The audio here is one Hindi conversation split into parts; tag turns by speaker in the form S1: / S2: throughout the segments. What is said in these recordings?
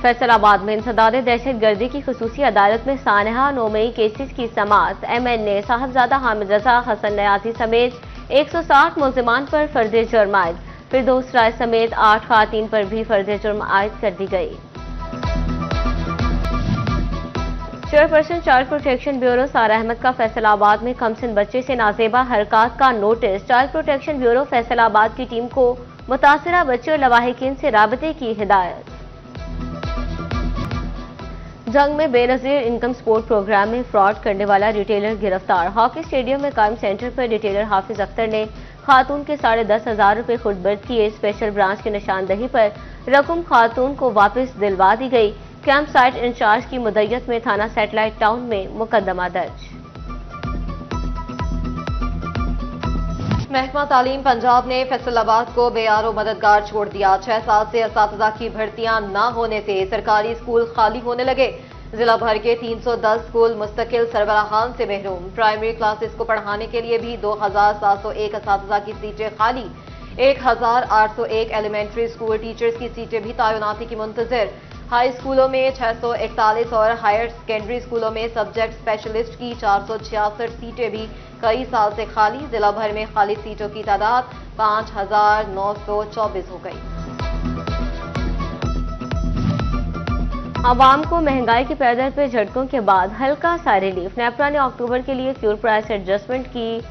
S1: फैसलाबाद में इंसदाद दहशतगर्दी की खुसूसी अदालत में सानहा 9 मई केसेस की समाअत। MNA साहबजादा हामिद रजा हसन नयाजी समेत 160 मुल्जिमान पर फर्द जुर्म आयद। फिरदौस राय समेत 8 खातीन पर भी फर्द जुर्म आयद कर दी गई। चेयरपर्सन चाइल्ड प्रोटेक्शन ब्यूरो सारा अहमद का फैसलाबाद में कमसिन बच्चे से नाजेबा हरकत का notice. Child protection bureau Faisalabad की टीम को मुतासिरा बच्चे और लवाहिकीन से राबते की हिदायत। जंग में बेनजीर इनकम सपोर्ट प्रोग्राम में फ्रॉड करने वाला रिटेलर गिरफ्तार। हॉकी स्टेडियम में कायम सेंटर पर रिटेलर हाफिज अख्तर ने खातून के 10,500 रुपए खुद बर्द किए। स्पेशल ब्रांच की निशानदही पर रकम खातून को वापस दिलवा दी गई। कैंप साइट इंचार्ज की मुद्दत में थाना सैटेलाइट टाउन में मुकदमा दर्ज।
S2: महकमा तालीम पंजाब ने फैसलाबाद को बेयारो मददगार छोड़ दिया। 6 साल से असातिज़ा की भर्तियां न होने से सरकारी स्कूल खाली होने लगे। जिला भर के 310 स्कूल मुस्तकिल सरबराहान से महरूम। प्राइमरी क्लासेस को पढ़ाने के लिए भी 2,701 असातिज़ा की सीटें खाली। 1,801 एलिमेंट्री स्कूल टीचर्स की सीटें भी तैनाती की मुंतजर। हाई स्कूलों में 641 और हायर सेकेंडरी स्कूलों में सब्जेक्ट स्पेशलिस्ट की 466 सीटें भी कई साल से खाली। जिला भर में खाली सीटों की तादाद 5,924 हो गई।
S1: आवाम को महंगाई की पैदल पे झटकों के बाद हल्का सा रिलीफ। नेपरा ने अक्टूबर के लिए फ्यूल प्राइस एडजस्टमेंट की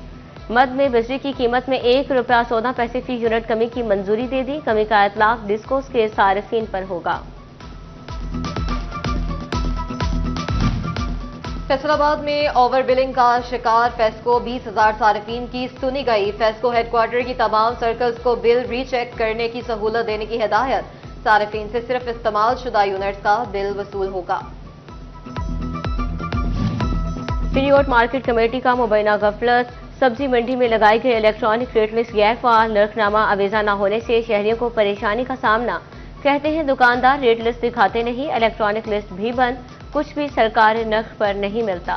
S1: मद में बिजली की कीमत में ₹1.14 फी यूनिट कमी की मंजूरी दे दी। कमी का इतलाक डिस्कोस के सारिफिन पर होगा।
S2: फैसलाबाद में ओवर बिलिंग का शिकार फेस्को 20,000 सारिफीन की सुनी गई। फेस्को हेडक्वार्टर की तमाम सर्कल्स को बिल रीचेक करने की सहूलत देने की हिदायत। सारिफीन से सिर्फ इस्तेमाल शुदा यूनिट्स का बिल वसूल होगा।
S1: चिड़ियोट मार्केट कमेटी का मुबैना गफलत। सब्जी मंडी में लगाई गई इलेक्ट्रॉनिक रेट लिस्ट गैर फाल। नर्खनामा अवेजा न होने से शहरियों को परेशानी का सामना। कहते हैं दुकानदार रेट लिस्ट दिखाते नहीं। इलेक्ट्रॉनिक लिस्ट भी बंद। कुछ भी सरकारी नर्ख पर नहीं मिलता।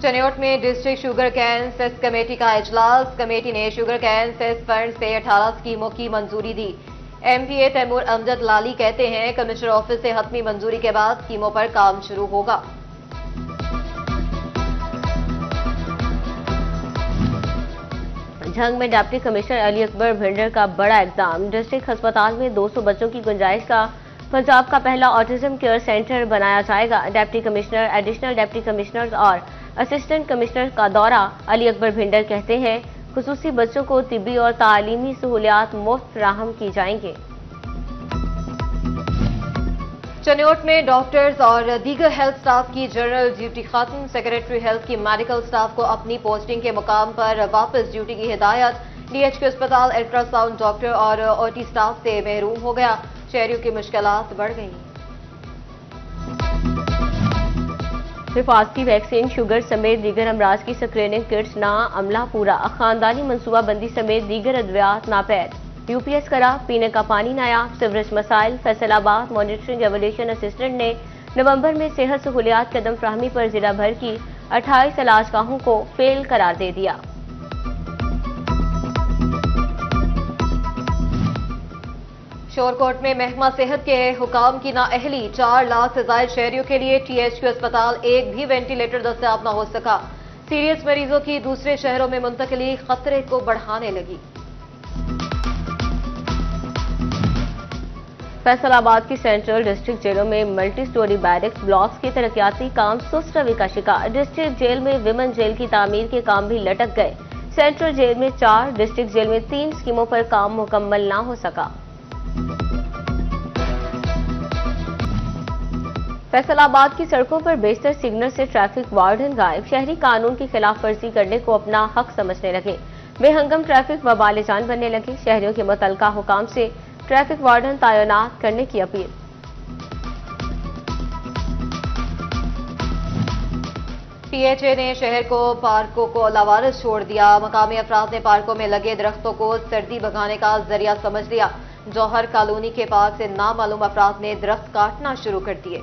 S2: चनियोट में district sugarcane cess committee का इजलास। कमेटी ने शुगर कैन सेस फंड से 18 स्कीमों की मंजूरी दी। MPA तैमूर अमजद लाली कहते हैं कमिश्नर ऑफिस से हतमी मंजूरी के बाद स्कीमों पर काम शुरू होगा।
S1: झंग में डिप्टी कमिश्नर अली अकबर भिंडर का बड़ा इकदाम। डिस्ट्रिक्ट अस्पताल में 200 बच्चों की गुंजाइश का पंजाब का पहला ऑटिज्म केयर सेंटर बनाया जाएगा। Deputy commissioner, additional deputy commissioner और असिस्टेंट कमिश्नर का दौरा। अली अकबर भिंडर कहते हैं खुसूसी बच्चों को तिब्बी और तालीमी सहूलियात मुफ्त फराहम की जाएंगे।
S2: चनियोट में डॉक्टर्स और दीगर हेल्थ स्टाफ की जनरल ड्यूटी खत्म। सेक्रेटरी हेल्थ की मेडिकल स्टाफ को अपनी पोस्टिंग के मुकाम पर वापस ड्यूटी की हिदायत। DHQ अस्पताल अल्ट्रासाउंड डॉक्टर और OT स्टाफ से महरूम हो गया। शहरियों की मुश्किलात बढ़ गई।
S1: हिफाजती वैक्सीन, शुगर समेत दीगर अमराज की स्क्रीनिंग किट्स ना अमला पूरा। खानदानी मनसूबाबंदी समेत दीगर अद्वियात नापैद। UPS करा, पीने का पानी नायाब। सिवरेज मसाइल। फैसलाबाद मॉनिटरिंग एवोल्यूशन असिस्टेंट ने नवंबर में सेहत सहूलियात कदम फ्राहमी पर जिला भर की 28 इलाजगाहों को फेल करार दे दिया।
S2: शोरकोट में महकमा सेहत के हुकाम की नाअहली। 4 लाख से ज्यादा शहरियों के लिए THQ अस्पताल एक भी वेंटिलेटर दस्तयाब न हो सका। सीरियस मरीजों की दूसरे शहरों में मुंतकिली खतरे को बढ़ाने लगी।
S1: फैसलाबाद की सेंट्रल डिस्ट्रिक्ट जेलों में मल्टी स्टोरी बैरिक्स ब्लॉक्स की तरक्याती काम सुस्त रवि का शिकार। डिस्ट्रिक्ट जेल में विमेन जेल की तामीर के काम भी लटक गए। सेंट्रल जेल में 4, डिस्ट्रिक्ट जेल में 3 स्कीमों पर काम मुकम्मल ना हो सका। फैसलाबाद की सड़कों पर बेशतर सिग्नल से ट्रैफिक वार्डन गायब। शहरी कानून की खिलाफ वर्जी करने को अपना हक समझने लगे। बेहंगम ट्रैफिक वबाल जान बनने लगे। शहरियों के मुतलका हुकाम से ट्रैफिक वार्डन तैनात करने की अपील।
S2: PHA ने शहर को पार्कों को लावारिस छोड़ दिया। मकामी अफराद ने पार्कों में लगे दरख्तों को सर्दी भगाने का जरिया समझ लिया। जौहर कॉलोनी के पार्क से नामालूम अफराद ने दरख्त काटना शुरू कर दिए।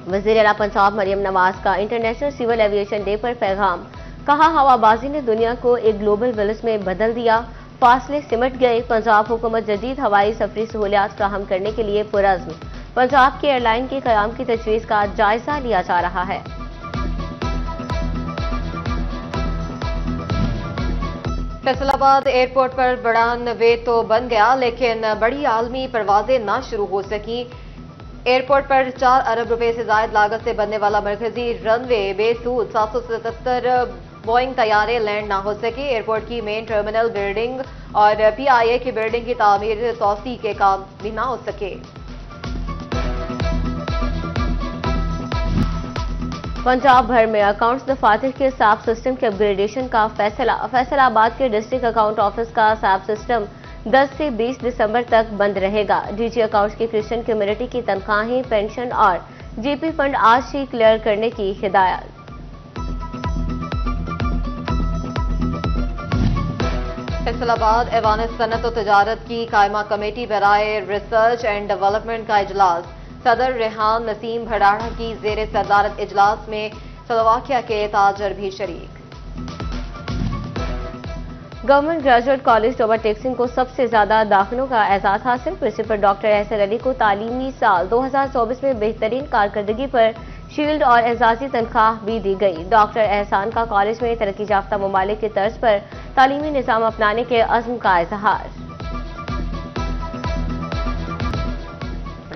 S2: वज़ीर आला पंजाब मरियम नवाज का इंटरनेशनल सिविल एविएशन डे पर पैगाम।
S1: कहा हवाबाजी ने दुनिया को एक ग्लोबल विलेज में बदल दिया, फासले सिमट गए। पंजाब हुकूमत जदीद हवाई सफरी सहूलियात फराहम करने के लिए पुरअज़्म। पंजाब की एयरलाइन के क़याम की तजवीज़ का जायजा लिया जा रहा है।
S2: फैसलाबाद एयरपोर्ट पर बड़ा नवे तो बन गया, लेकिन बड़ी आलमी परवाजें ना शुरू हो सकी। एयरपोर्ट पर 4 अरब रुपए से जायद लागत से बनने वाला मरकजी रनवे बेसूद 777 बोइंग तैयारे लैंड ना हो सके। एयरपोर्ट की मेन टर्मिनल बिल्डिंग और PIA की बिल्डिंग की तामीर तौसी के काम भी ना हो सके।
S1: पंजाब भर में अकाउंट्स दफातर के SAP सिस्टम के अपग्रेडेशन का फैसला। फैसलाबाद के डिस्ट्रिक्ट अकाउंट ऑफिस का SAP सिस्टम 10 से 20 दिसंबर तक बंद रहेगा। DG अकाउंट्स की क्रिश्चियन कम्युनिटी की तनख्वाहें, पेंशन और GP फंड आज ही क्लियर करने की हिदायत।
S2: फैसलाबाद ऐवान सनत और तजारत की कायमा कमेटी बराए रिसर्च एंड डेवलपमेंट का इजलास। सदर रेहान नसीम भड़ाड़ा की जेर सदारत इजलास में स्लोवाकिया के ताजर भी शरीक।
S1: गवर्नमेंट ग्रेजुएट कॉलेज डोबा टेक्सिंग को सबसे ज्यादा दाखिलों का एजाज हासिल। प्रिंसिपल डॉक्टर एहसन अली को तालीमी साल 2024 में बेहतरीन कारकर्दगी पर शील्ड और एजाजी तनख्वाह भी दी गई। डॉक्टर एहसान का कॉलेज में तरक्की याफ्ता ममालिक की तर्ज पर तालीमी निज़ाम अपनाने के अज़्म का इजहार।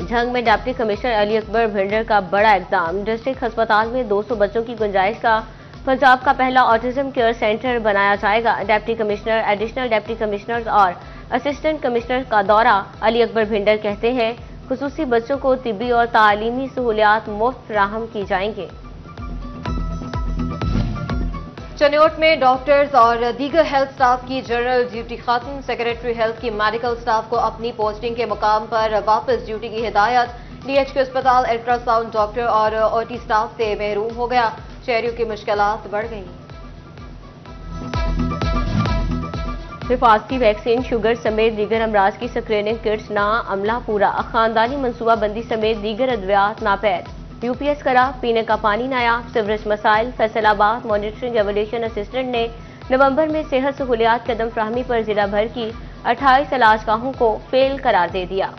S1: झंग में डिप्टी कमिश्नर अली अकबर भिंडर का बड़ा इक़दाम। डिस्ट्रिक्ट अस्पताल में 200 बच्चों की गुंजाइश का पंजाब का पहला ऑटिज्म केयर सेंटर बनाया जाएगा। Deputy commissioner, additional deputy commissioner और असिस्टेंट कमिश्नर का दौरा। अली अकबर भिंडर कहते हैं खुसूसी बच्चों को तिब्बी और तालीमी सहूलियात मुफ्त फराहम की जाएंगे।
S2: चनियोट में डॉक्टर्स और दीगर हेल्थ स्टाफ की जनरल ड्यूटी खत्म। सेक्रेटरी हेल्थ की मेडिकल स्टाफ को अपनी पोस्टिंग के मुकाम पर वापस ड्यूटी की हिदायत। DHQ अस्पताल अल्ट्रासाउंड डॉक्टर और OT स्टाफ से महरूम हो गया। शहरियों की मुश्किलात बढ़ गई।
S1: हिफाजती वैक्सीन, शुगर समेत दीगर अमराज की स्क्रीनिंग किट्स ना, अमला पूरा। खानदानी मनसूबाबंदी समेत दीगर अद्वियात नापैद। UPS करा, पीने का पानी नायाब। सीवरेज मसाइल। फैसलाबाद मॉनिटरिंग एवोल्यूशन असिस्टेंट ने नवंबर में सेहत सहूलियात कदम फ्राहमी पर जिला भर की 28 इलाजगाहों को फेल करार दे दिया।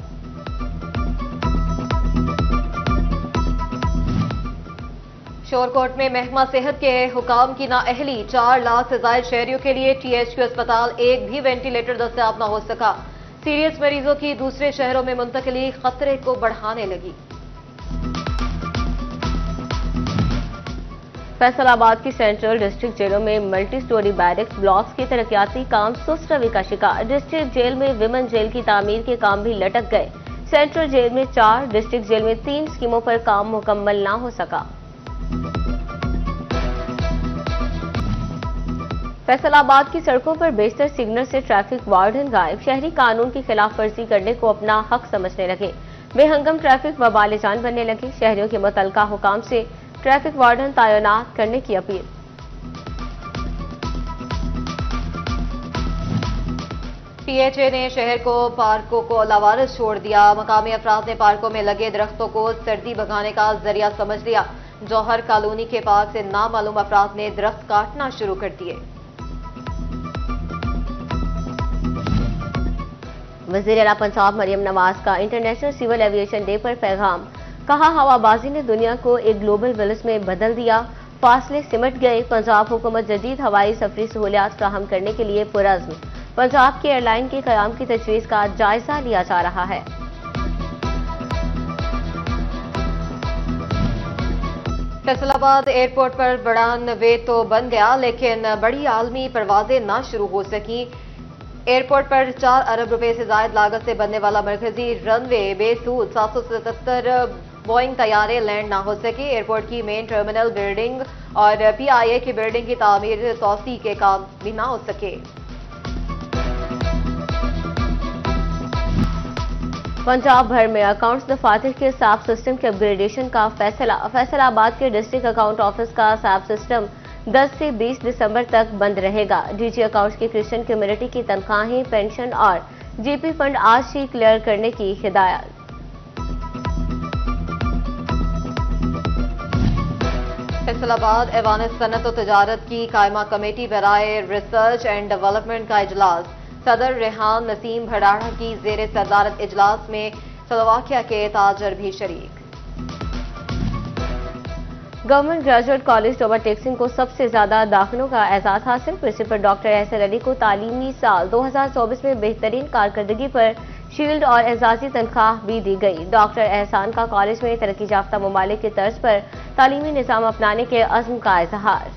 S2: शोरकोट में महकमा सेहत के हुकाम की नाअहली। 4 लाख से ज्यादा शहरियों के लिए THQ अस्पताल एक भी वेंटिलेटर दस्तयाब न हो सका। सीरियस मरीजों की दूसरे शहरों में मुंतकिली खतरे को बढ़ाने लगी।
S1: फैसलाबाद की सेंट्रल डिस्ट्रिक्ट जेलों में मल्टी स्टोरी बैरिक्स ब्लॉक्स की तरक्याती काम सुस्त रवि का शिकार। डिस्ट्रिक्ट जेल में विमेन जेल की तामीर के काम भी लटक गए। सेंट्रल जेल में 4, डिस्ट्रिक्ट जेल में 3 स्कीमों पर काम मुकम्मल ना हो सका। फैसलाबाद की सड़कों पर बेशतर सिग्नल से ट्रैफिक वार्डन गायब। शहरी कानून की खिलाफ वर्जी करने को अपना हक समझने लगे। बेहंगम ट्रैफिक वबाल जान बनने लगे। शहरियों के मुतलका हुकाम से ट्रैफिक वार्डन तैनात करने की अपील।
S2: PHA ने शहर को पार्कों को लावारिस छोड़ दिया। मकामी अफराद ने पार्कों में लगे दरख्तों को सर्दी भगाने का जरिया समझ लिया। जौहर कॉलोनी के पार्क से नामालूम अफराद ने दरख्त काटना शुरू कर दिए।
S1: वज़ीर आला पंजाब मरियम नवाज का इंटरनेशनल सिविल एविएशन डे पर पैगाम। कहा हवाबाजी ने दुनिया को एक ग्लोबल विलेज में बदल दिया, फासले सिमट गए। पंजाब हुकूमत जदीद हवाई सफरी सहूलियात फराहम करने के लिए पुरअज़्म। पंजाब की एयरलाइन के क़याम की तजवीज़ का जायजा लिया जा रहा है।
S2: फैसलाबाद एयरपोर्ट पर बड़ा नवे तो बन गया, लेकिन बड़ी आलमी परवाजें ना शुरू हो सकी। एयरपोर्ट पर 4 अरब रुपए से जायद लागत से बनने वाला मरकजी रनवे बेसूद 777 बोइंग तैयारे लैंड ना हो सके। एयरपोर्ट की मेन टर्मिनल बिल्डिंग और PIA की बिल्डिंग की तामीर तौसी के काम भी ना हो सके।
S1: पंजाब भर में अकाउंट्स दफातर के SAP सिस्टम के अपग्रेडेशन का फैसला। फैसलाबाद के डिस्ट्रिक्ट अकाउंट ऑफिस का SAP सिस्टम 10 से 20 दिसंबर तक बंद रहेगा। DG अकाउंट्स की क्रिश्चियन कम्युनिटी की तनख्वाहें, पेंशन और GP फंड आज ही क्लियर करने की हिदायत।
S2: फैसलाबाद ऐवान सनत और तजारत की कायमा कमेटी बराए रिसर्च एंड डेवलपमेंट का इजलास। सदर रेहान नसीम भड़ाड़ा की जेर सदारत इजलास में स्लोवाकिया के ताजर भी शरीक।
S1: गवर्नमेंट ग्रेजुएट कॉलेज टोबा टेक्सिंग को सबसे ज्यादा दाखिलों का एजाज हासिल। प्रिंसिपल डॉक्टर एहसन अली को तालीमी साल 2024 में बेहतरीन कारकर्दगी पर शील्ड और एजाजी तनख्वाह भी दी गई। डॉक्टर एहसान का कॉलेज में तरक्की याफ्ता ममालिक की तर्ज पर तालीमी निज़ाम अपनाने के अज़्म का इजहार।